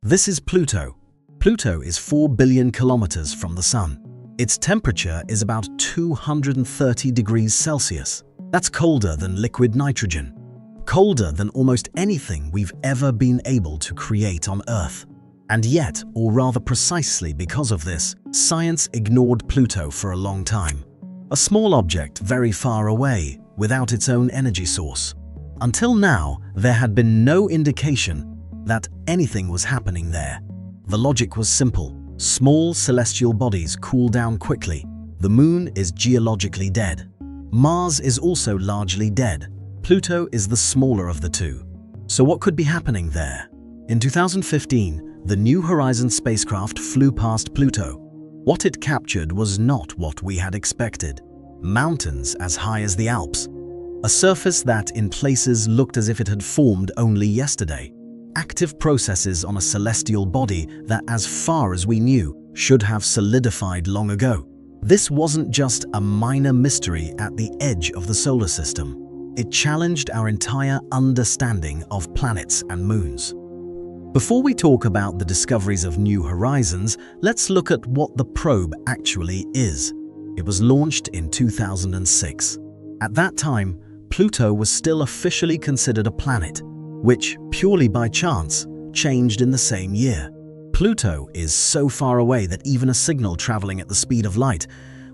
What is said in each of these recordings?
This is Pluto. Pluto is 4 billion kilometers from the Sun. Its temperature is about 230 degrees Celsius. That's colder than liquid nitrogen. Colder than almost anything we've ever been able to create on Earth. And yet, or rather precisely because of this, science ignored Pluto for a long time. A small object very far away, without its own energy source. Until now, there had been no indication that anything was happening there. The logic was simple. Small celestial bodies cool down quickly. The Moon is geologically dead. Mars is also largely dead. Pluto is the smaller of the two. So what could be happening there? In 2015, the New Horizons spacecraft flew past Pluto. What it captured was not what we had expected. Mountains as high as the Alps. A surface that in places looked as if it had formed only yesterday. Active processes on a celestial body that, as far as we knew, should have solidified long ago. This wasn't just a minor mystery at the edge of the solar system. It challenged our entire understanding of planets and moons. Before we talk about the discoveries of New Horizons, let's look at what the probe actually is. It was launched in 2006. At that time, Pluto was still officially considered a planet, which, purely by chance, changed in the same year. Pluto is so far away that even a signal traveling at the speed of light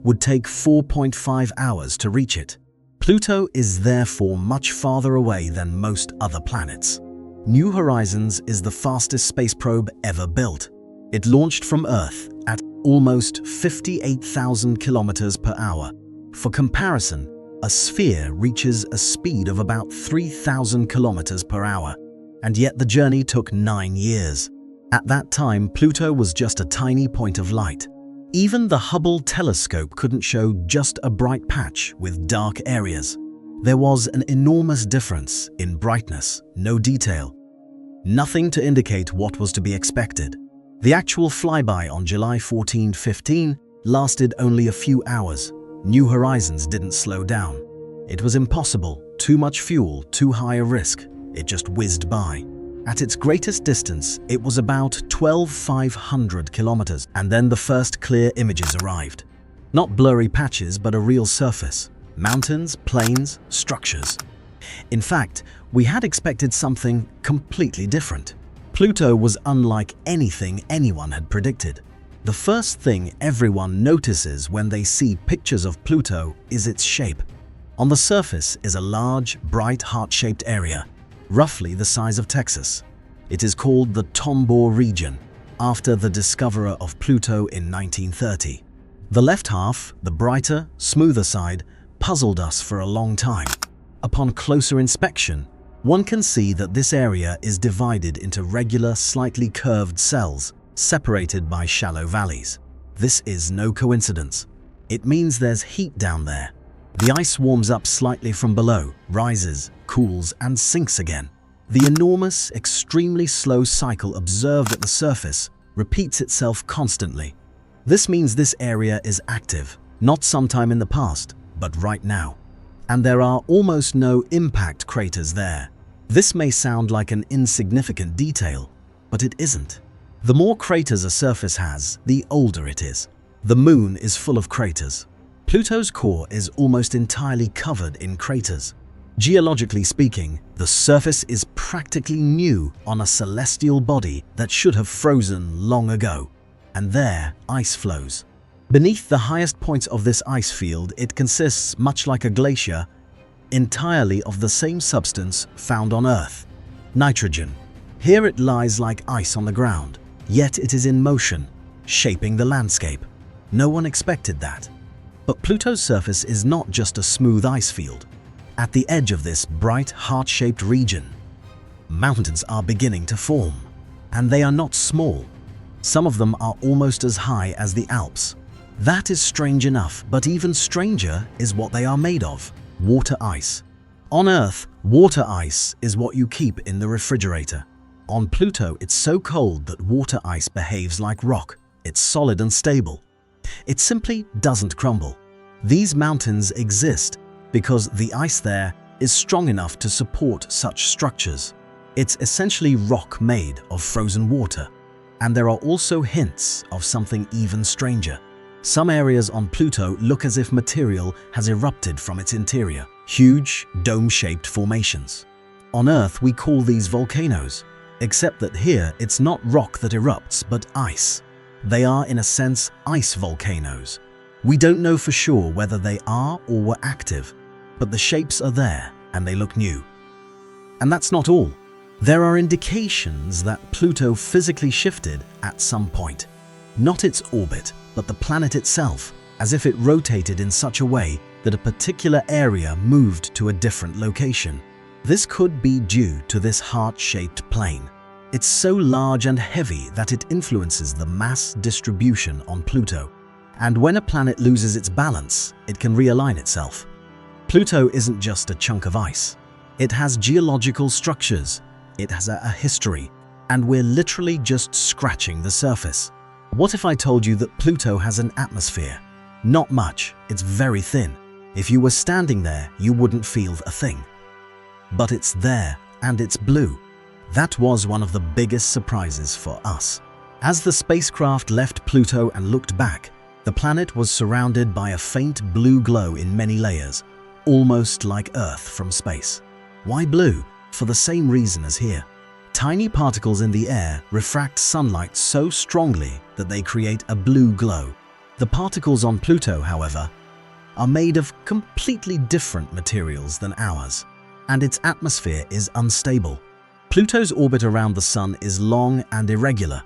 would take 4.5 hours to reach it. Pluto is therefore much farther away than most other planets. New Horizons is the fastest space probe ever built. It launched from Earth at almost 58,000 kilometers per hour. For comparison, a sphere reaches a speed of about 3,000 kilometers per hour, and yet the journey took 9 years. At that time, Pluto was just a tiny point of light. Even the Hubble telescope couldn't show just a bright patch with dark areas. There was an enormous difference in brightness, no detail. Nothing to indicate what was to be expected. The actual flyby on July 14-15 lasted only a few hours. New Horizons didn't slow down. It was impossible, too much fuel, too high a risk. It just whizzed by. At its greatest distance, it was about 12,500 kilometers, and then the first clear images arrived. Not blurry patches, but a real surface. Mountains, plains, structures. In fact, we had expected something completely different. Pluto was unlike anything anyone had predicted. The first thing everyone notices when they see pictures of Pluto is its shape. On the surface is a large, bright heart-shaped area, roughly the size of Texas. It is called the Tombor region, after the discoverer of Pluto in 1930. The left half, the brighter, smoother side, puzzled us for a long time. Upon closer inspection, one can see that this area is divided into regular, slightly curved cells, separated by shallow valleys. This is no coincidence. It means there's heat down there. The ice warms up slightly from below, rises, cools, and sinks again. The enormous, extremely slow cycle observed at the surface repeats itself constantly. This means this area is active, not sometime in the past, but right now. And there are almost no impact craters there. This may sound like an insignificant detail, but it isn't. The more craters a surface has, the older it is. The Moon is full of craters. Pluto's core is almost entirely covered in craters. Geologically speaking, the surface is practically new on a celestial body that should have frozen long ago. And there, ice flows. Beneath the highest points of this ice field, it consists, much like a glacier, entirely of the same substance found on Earth, nitrogen. Here it lies like ice on the ground. Yet it is in motion, shaping the landscape. No one expected that. But Pluto's surface is not just a smooth ice field. At the edge of this bright, heart-shaped region, mountains are beginning to form. And they are not small. Some of them are almost as high as the Alps. That is strange enough, but even stranger is what they are made of: water ice. On Earth, water ice is what you keep in the refrigerator. On Pluto, it's so cold that water ice behaves like rock. It's solid and stable. It simply doesn't crumble. These mountains exist because the ice there is strong enough to support such structures. It's essentially rock made of frozen water. And there are also hints of something even stranger. Some areas on Pluto look as if material has erupted from its interior, huge, dome-shaped formations. On Earth, we call these volcanoes, except that here it's not rock that erupts, but ice. They are, in a sense, ice volcanoes. We don't know for sure whether they are or were active, but the shapes are there and they look new. And that's not all. There are indications that Pluto physically shifted at some point. Not its orbit, but the planet itself, as if it rotated in such a way that a particular area moved to a different location. This could be due to this heart-shaped plane. It's so large and heavy that it influences the mass distribution on Pluto. And when a planet loses its balance, it can realign itself. Pluto isn't just a chunk of ice. It has geological structures, it has a history, and we're literally just scratching the surface. What if I told you that Pluto has an atmosphere? Not much, it's very thin. If you were standing there, you wouldn't feel a thing. But it's there, and it's blue. That was one of the biggest surprises for us. As the spacecraft left Pluto and looked back, the planet was surrounded by a faint blue glow in many layers, almost like Earth from space. Why blue? For the same reason as here. Tiny particles in the air refract sunlight so strongly that they create a blue glow. The particles on Pluto, however, are made of completely different materials than ours, and its atmosphere is unstable. Pluto's orbit around the Sun is long and irregular.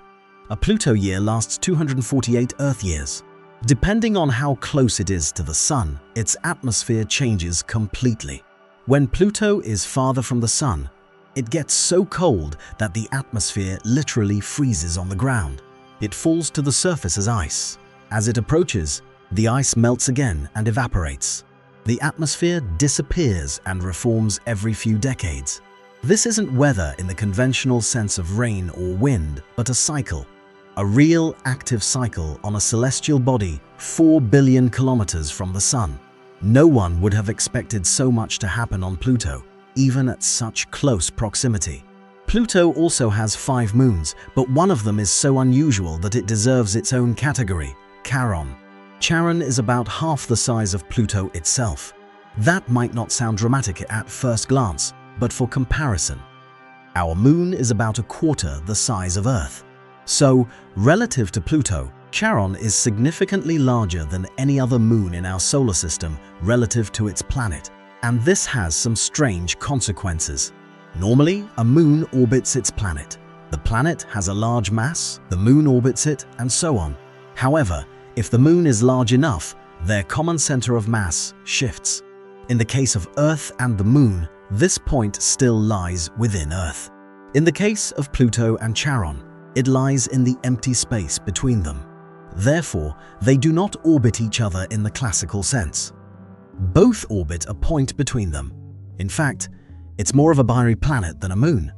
A Pluto year lasts 248 Earth years. Depending on how close it is to the Sun, its atmosphere changes completely. When Pluto is farther from the Sun, it gets so cold that the atmosphere literally freezes on the ground. It falls to the surface as ice. As it approaches, the ice melts again and evaporates. The atmosphere disappears and reforms every few decades. This isn't weather in the conventional sense of rain or wind, but a cycle. A real active cycle on a celestial body 4 billion kilometers from the Sun. No one would have expected so much to happen on Pluto, even at such close proximity. Pluto also has 5 moons, but one of them is so unusual that it deserves its own category, Charon. Charon is about half the size of Pluto itself. That might not sound dramatic at first glance, but for comparison, our moon is about a quarter the size of Earth. So, relative to Pluto, Charon is significantly larger than any other moon in our solar system relative to its planet. And this has some strange consequences. Normally, a moon orbits its planet. The planet has a large mass, the moon orbits it, and so on. However, if the moon is large enough, their common center of mass shifts. In the case of Earth and the moon, this point still lies within Earth. In the case of Pluto and Charon, it lies in the empty space between them. Therefore, they do not orbit each other in the classical sense. Both orbit a point between them. In fact, it's more of a binary planet than a moon.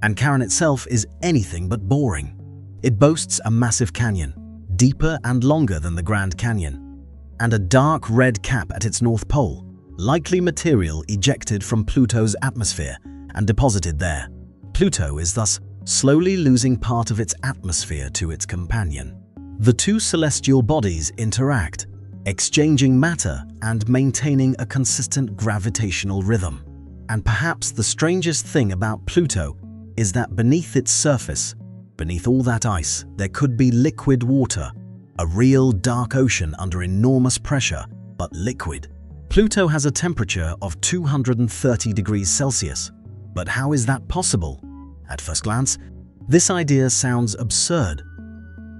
And Charon itself is anything but boring. It boasts a massive canyon, deeper and longer than the Grand Canyon, and a dark red cap at its north pole, likely material ejected from Pluto's atmosphere and deposited there. Pluto is thus slowly losing part of its atmosphere to its companion. The two celestial bodies interact, exchanging matter and maintaining a consistent gravitational rhythm. And perhaps the strangest thing about Pluto is that beneath its surface, beneath all that ice, there could be liquid water, a real dark ocean under enormous pressure, but liquid. Pluto has a temperature of 230 degrees Celsius. But how is that possible? At first glance, this idea sounds absurd.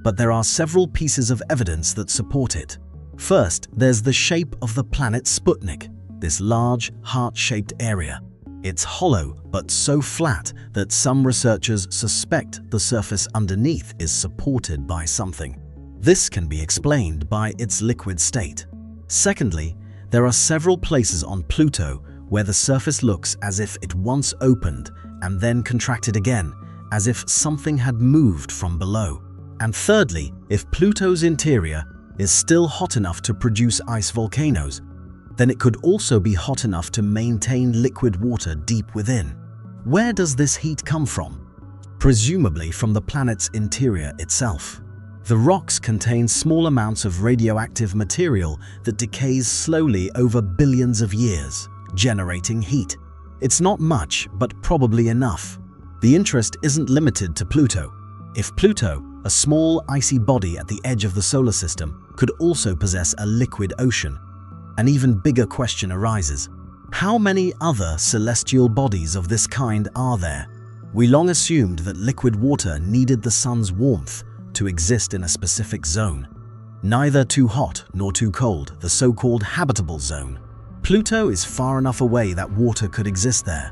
But there are several pieces of evidence that support it. First, there's the shape of the planet Sputnik, this large, heart-shaped area. It's hollow, but so flat that some researchers suspect the surface underneath is supported by something. This can be explained by its liquid state. Secondly, there are several places on Pluto where the surface looks as if it once opened and then contracted again, as if something had moved from below. And thirdly, if Pluto's interior is still hot enough to produce ice volcanoes, then it could also be hot enough to maintain liquid water deep within. Where does this heat come from? presumably from the planet's interior itself. The rocks contain small amounts of radioactive material that decays slowly over billions of years, generating heat. It's not much, but probably enough. The interest isn't limited to Pluto. If Pluto, a small icy body at the edge of the solar system, could also possess a liquid ocean, an even bigger question arises. How many other celestial bodies of this kind are there? We long assumed that liquid water needed the sun's warmth to exist in a specific zone. Neither too hot nor too cold, the so-called habitable zone. Pluto is far enough away that water could exist there.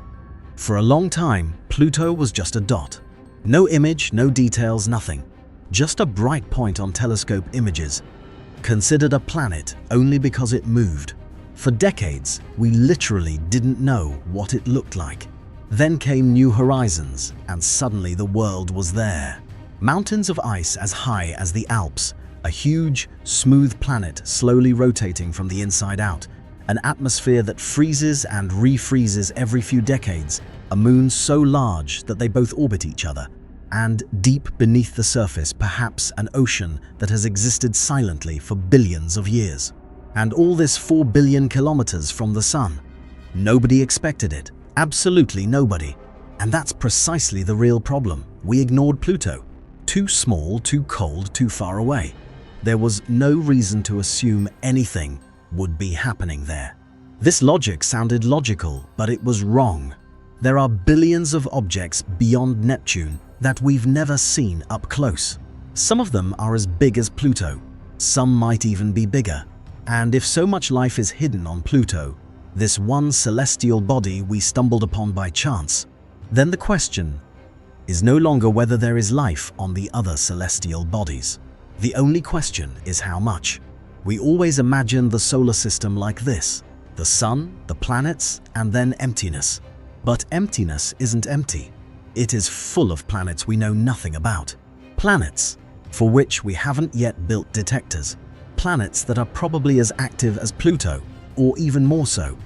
For a long time, Pluto was just a dot. No image, no details, nothing. Just a bright point on telescope images. Considered a planet only because it moved. For decades, we literally didn't know what it looked like. Then came New Horizons, and suddenly the world was there. Mountains of ice as high as the Alps, a huge, smooth planet slowly rotating from the inside out, an atmosphere that freezes and refreezes every few decades, a moon so large that they both orbit each other, and deep beneath the surface perhaps an ocean that has existed silently for billions of years. And all this 4 billion kilometers from the sun. Nobody expected it, absolutely nobody. And that's precisely the real problem. We ignored Pluto. Too small, too cold, too far away. There was no reason to assume anything would be happening there. This logic sounded logical, but it was wrong. There are billions of objects beyond Neptune that we've never seen up close. Some of them are as big as Pluto. Some might even be bigger. And if so much life is hidden on Pluto, this one celestial body we stumbled upon by chance, then the question is no longer whether there is life on the other celestial bodies. The only question is how much. We always imagine the solar system like this: the sun, the planets, and then emptiness. But emptiness isn't empty. It is full of planets we know nothing about. Planets for which we haven't yet built detectors. Planets that are probably as active as Pluto, or even more so.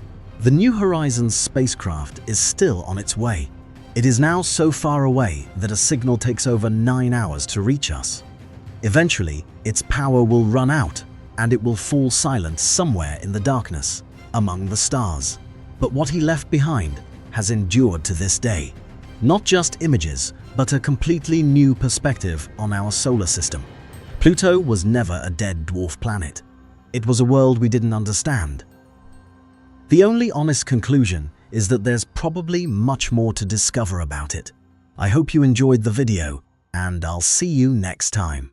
The New Horizons spacecraft is still on its way. It is now so far away that a signal takes over 9 hours to reach us. Eventually, its power will run out, and it will fall silent somewhere in the darkness, among the stars. But what he left behind has endured to this day. Not just images, but a completely new perspective on our solar system. Pluto was never a dead dwarf planet. It was a world we didn't understand. The only honest conclusion is that there's probably much more to discover about it. I hope you enjoyed the video, and I'll see you next time.